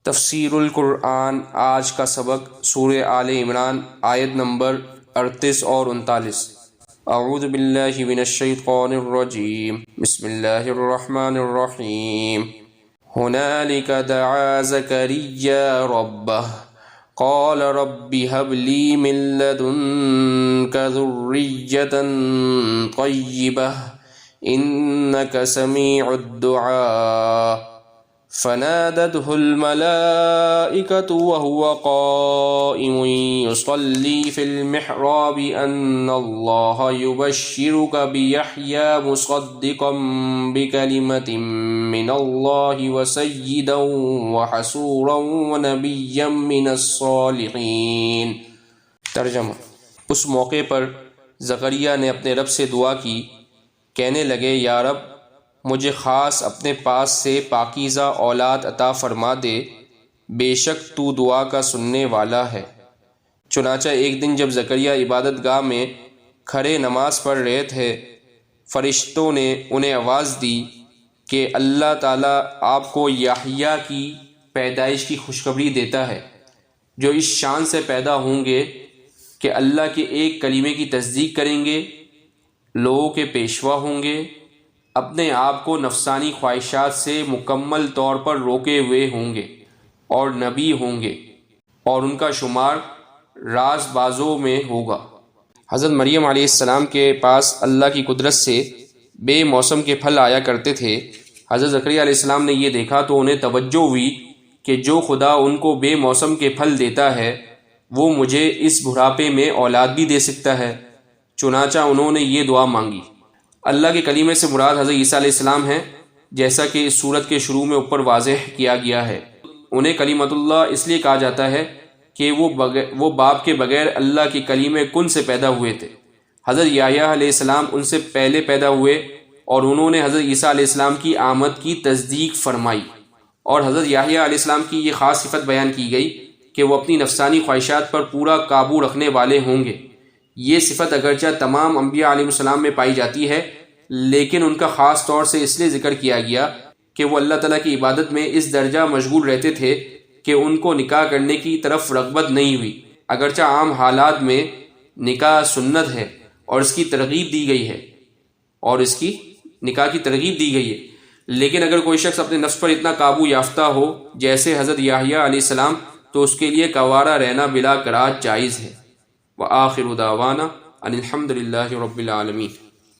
تفسیر القرآن آج کا سبق سورہ آل عمران آیت نمبر 38 اور 39۔ اعوذ باللہ من الشیطان الرجیم، بسم اللہ الرحمن الرحیم۔ ہنالک دعا زکریا ربہ قال رب هب لی من لدنک ذریۃ طیبہ انک سمیع الدعاء فنادته الملائكة وهو قائم يصلي في المحراب أن الله يبشرك بيحيى مصدقا بكلمة من الله وسيدا وحسورا ونبيا من الصالحين۔ ترجمہ: اس موقع پر زکریا نے اپنے رب سے دعا کی، کہنے لگے یا رب مجھے خاص اپنے پاس سے پاکیزہ اولاد عطا فرما دے، بے شک تو دعا کا سننے والا ہے۔ چنانچہ ایک دن جب زکریا عبادت گاہ میں کھڑے نماز پڑھ رہے تھے، فرشتوں نے انہیں آواز دی کہ اللہ تعالیٰ آپ کو یحییٰ کی پیدائش کی خوشخبری دیتا ہے، جو اس شان سے پیدا ہوں گے کہ اللہ کے ایک کلمے کی تصدیق کریں گے، لوگوں کے پیشوا ہوں گے، اپنے آپ کو نفسانی خواہشات سے مکمل طور پر روکے ہوئے ہوں گے، اور نبی ہوں گے، اور ان کا شمار راز بازوں میں ہوگا۔ حضرت مریم علیہ السلام کے پاس اللہ کی قدرت سے بے موسم کے پھل آیا کرتے تھے۔ حضرت زکریا علیہ السلام نے یہ دیکھا تو انہیں توجہ ہوئی کہ جو خدا ان کو بے موسم کے پھل دیتا ہے وہ مجھے اس بڑھاپے میں اولاد بھی دے سکتا ہے۔ چنانچہ انہوں نے یہ دعا مانگی۔ اللہ کے کلیمے سے مراد حضرت عیسیٰ علیہ السلام ہیں، جیسا کہ اس سورت کے شروع میں اوپر واضح کیا گیا ہے۔ انہیں کلیمت اللہ اس لیے کہا جاتا ہے کہ وہ باپ کے بغیر اللہ کے کلیم کن سے پیدا ہوئے تھے۔ حضرت یحییٰ علیہ السلام ان سے پہلے پیدا ہوئے اور انہوں نے حضرت عیسیٰ علیہ السلام کی آمد کی تصدیق فرمائی، اور حضرت یحییٰ علیہ السلام کی یہ خاص صفت بیان کی گئی کہ وہ اپنی نفسانی خواہشات پر پورا قابو رکھنے والے ہوں گے۔ یہ صفت اگرچہ تمام انبیاء علیہ السلام میں پائی جاتی ہے، لیکن ان کا خاص طور سے اس لیے ذکر کیا گیا کہ وہ اللہ تعالیٰ کی عبادت میں اس درجہ مشغول رہتے تھے کہ ان کو نکاح کرنے کی طرف رغبت نہیں ہوئی۔ اگرچہ عام حالات میں نکاح سنت ہے اور اس کی ترغیب دی گئی ہے، نکاح کی ترغیب دی گئی ہے، لیکن اگر کوئی شخص اپنے نفس پر اتنا قابو یافتہ ہو جیسے حضرت یحییٰ علیہ السلام، تو اس کے لیے کنوارا رہنا بلا قرار جائز ہے۔ وآخر دعوانا ان الحمد للہ رب العالمین۔